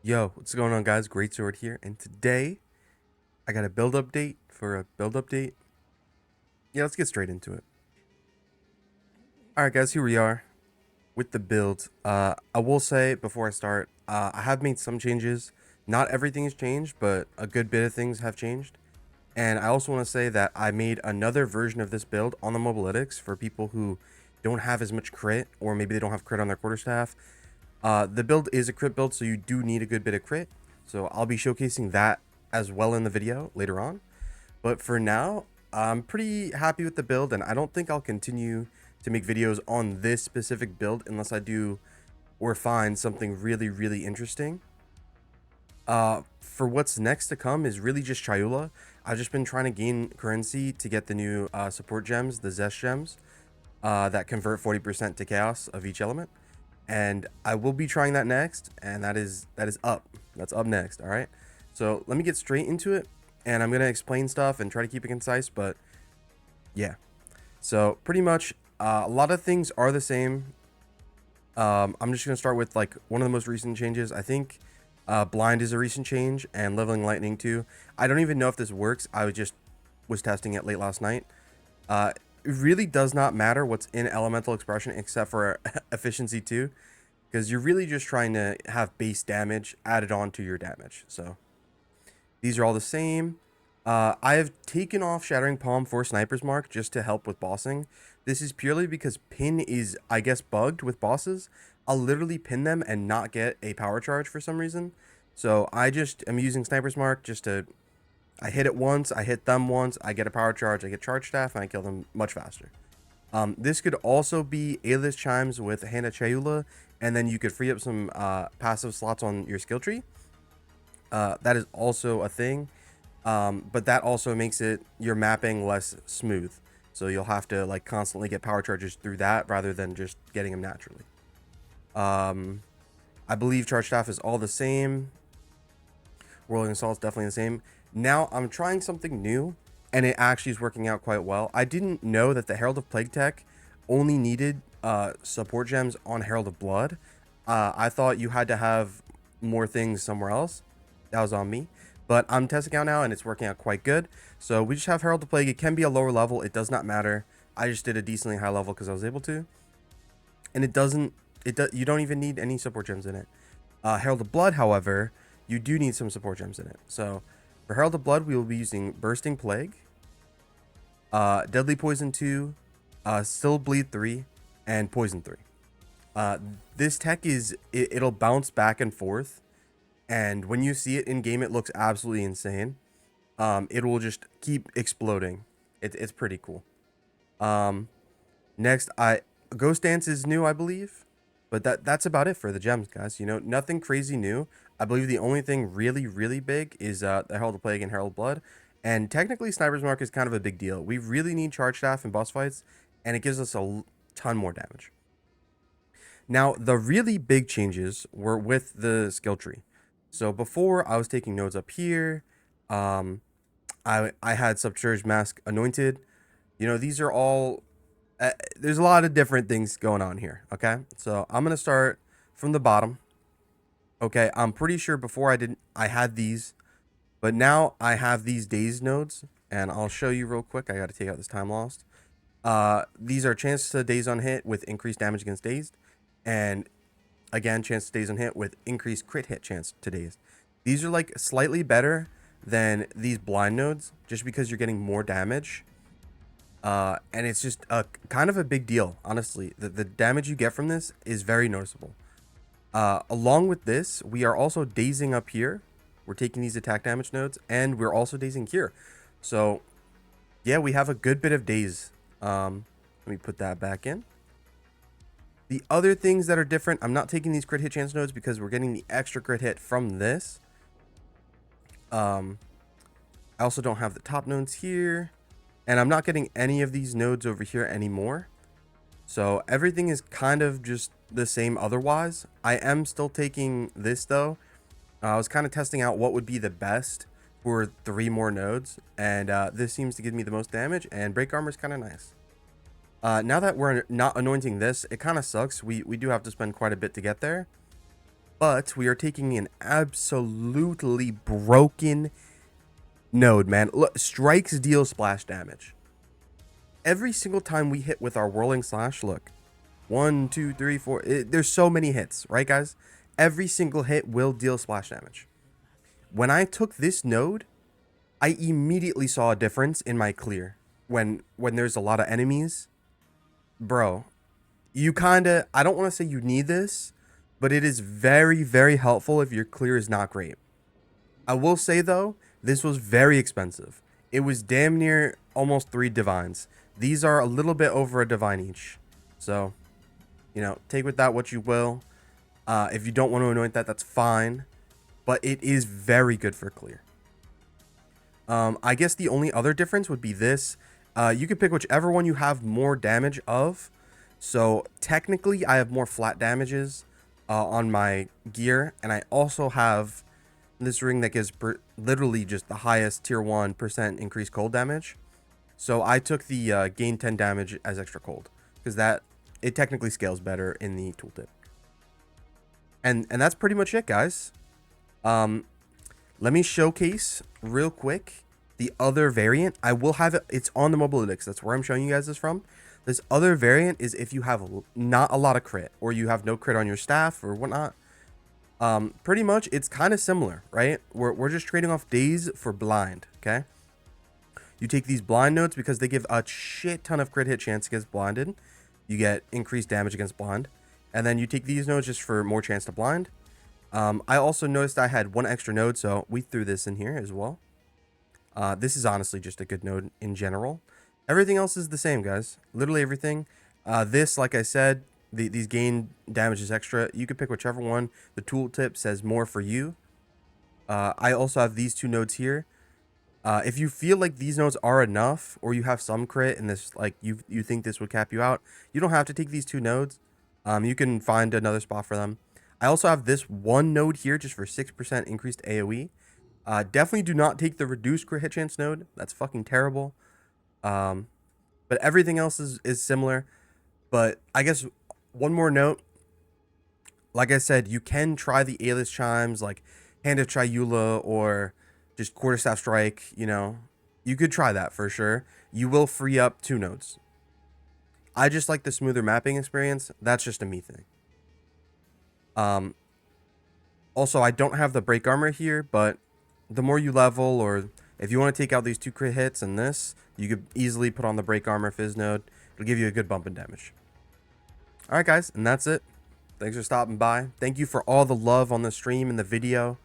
Yo, what's going on, guys? Great Sword here, and today I got a build update for a build update. Yeah, let's get straight into it. All right, guys, here we are with the build. I will say before I start, I have made some changes. Not everything has changed, but a good bit of things have changed. And I also want to say that I made another version of this build on the mobilytics for people who don't have as much crit, or maybe they don't have crit on their quarterstaff. The build is a crit build, so you do need a good bit of crit. So I'll be showcasing that as well in the video later on. But for now, I'm pretty happy with the build, and I don't think I'll continue to make videos on this specific build unless I do or find something really, really interesting. For what's next to come is really just Chayula. I've just been trying to gain currency to get the new support gems, the Zest gems, that convert 40% to chaos of each element. And I will be trying that next, and that is up. That's up next, all right? So let me get straight into it, and I'm going to explain stuff and try to keep it concise, but yeah. So pretty much a lot of things are the same. I'm just going to start with like one of the most recent changes. I think blind is a recent change, and leveling lightning too. I don't even know if this works. I was testing it late last night. It really does not matter what's in elemental expression except for efficiency 2, because you're really just trying to have base damage added on to your damage. So these are all the same. I have taken off Shattering Palm for Sniper's Mark just to help with bossing. This is purely because pin is, I guess, bugged with bosses. I'll literally pin them and not get a power charge for some reason. So I just am using Sniper's Mark just to, I hit it once, I hit them once, I get a power charge, I get charge staff, and I kill them much faster. This could also be A-list chimes with Hand of Chayula, and then you could free up some passive slots on your skill tree. That is also a thing, but that also makes it your mapping less smooth. So you'll have to like constantly get power charges through that rather than just getting them naturally. I believe charge staff is all the same. Whirling assault is definitely the same. Now I'm trying something new, and it actually is working out quite well. I didn't know that the Herald of Plague tech only needed support gems on Herald of Blood. I thought you had to have more things somewhere else. That was on me. But I'm testing out now, and it's working out quite good. So we just have Herald of Plague. It can be a lower level. It does not matter. I just did a decently high level because I was able to. And you don't even need any support gems in it. Herald of Blood, however, you do need some support gems in it. So for Herald of Blood, we will be using Bursting Plague, Deadly Poison 2, Still Bleed 3, and Poison 3. This tech it'll bounce back and forth, and when you see it in game, it looks absolutely insane. It will just keep exploding. It's pretty cool. Next, Ghost Dance is new, I believe, but that's about it for the gems, guys. You know, nothing crazy new. I believe the only thing really, really big is the Herald of Plague and Herald of Blood. And technically, Sniper's Mark is kind of a big deal. We really need charge staff in boss fights, and it gives us a ton more damage. Now, the really big changes were with the skill tree. So before, I was taking nodes up here. I had Subterge Mask anointed. You know, these are all... there's a lot of different things going on here, okay? So I'm going to start from the bottom. Okay, I'm pretty sure before I had these, but now I have these dazed nodes, and I'll show you real quick. I got to take out this time lost. These are chance to daze on hit with increased damage against dazed, and again, chance to daze on hit with increased crit hit chance to daze. These are like slightly better than these blind nodes, just because you're getting more damage. And it's just a kind of a big deal, honestly. The damage you get from this is very noticeable. Along with this, we are also dazing up here. We're taking these attack damage nodes, and we're also dazing here. So, yeah, we have a good bit of daze. Let me put that back in. The other things that are different, I'm not taking these crit hit chance nodes because we're getting the extra crit hit from this. I also don't have the top nodes here, and I'm not getting any of these nodes over here anymore. So everything is kind of just the same otherwise. I am still taking this though. I was kind of testing out what would be the best for 3 more nodes, and this seems to give me the most damage, and break armor is kind of nice. Now that we're not anointing this, it kind of sucks. We do have to spend quite a bit to get there. but we are taking an absolutely broken node, man. Look, strikes deal splash damage. Every single time we hit with our whirling slash, look, 1, 2, 3, 4. There's so many hits, right, guys? Every single hit will deal splash damage. When I took this node, I immediately saw a difference in my clear. When there's a lot of enemies, bro, you kinda, I don't want to say you need this, but it is very, very helpful if your clear is not great. I will say though, this was very expensive. It was damn near almost 3 divines. These are a little bit over a divine each. So, you know, take with that what you will. If you don't want to anoint that, that's fine. But it is very good for clear. I guess the only other difference would be this. You could pick whichever one you have more damage of. So technically, I have more flat damages on my gear. And I also have this ring that gives literally just the highest tier 1% increased cold damage. So I took the gain 10 damage as extra cold. Because that, it technically scales better in the tooltip. And that's pretty much it, guys. Let me showcase real quick the other variant. I will have it. It's on the Mobilytics. That's where I'm showing you guys this from. This other variant is if you have not a lot of crit, or you have no crit on your staff or whatnot. Pretty much it's kind of similar, right? We're just trading off days for blind. Okay. You take these blind nodes because they give a shit ton of crit hit chance against blinded. You get increased damage against blind. And then you take these nodes just for more chance to blind. I also noticed I had 1 extra node, so we threw this in here as well. This is honestly just a good node in general. Everything else is the same, guys. Literally everything. This, like I said, these gain damage is extra. You could pick whichever one. The tooltip says more for you. I also have these 2 nodes here. If you feel like these nodes are enough, or you have some crit and this, like, you think this would cap you out, you don't have to take these 2 nodes. You can find another spot for them. I also have this 1 node here just for 6% increased AoE. Definitely do not take the reduced crit hit chance node. That's fucking terrible. But everything else is similar. But I guess one more note. Like I said, you can try the Alias Chimes, like Hand of Triula or just Quarterstaff Strike, you know. You could try that for sure. You will free up 2 nodes. I just like the smoother mapping experience. That's just a me thing. Also, I don't have the break armor here, but the more you level, or if you want to take out these 2 crit hits and this, you could easily put on the break armor Fizz node. It'll give you a good bump in damage. Alright guys, and that's it. Thanks for stopping by. Thank you for all the love on the stream and the video.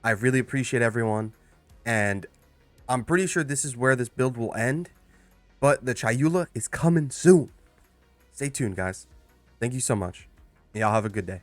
I really appreciate everyone. And I'm pretty sure this is where this build will end. But the Triula is coming soon. Stay tuned, guys. Thank you so much. Y'all have a good day.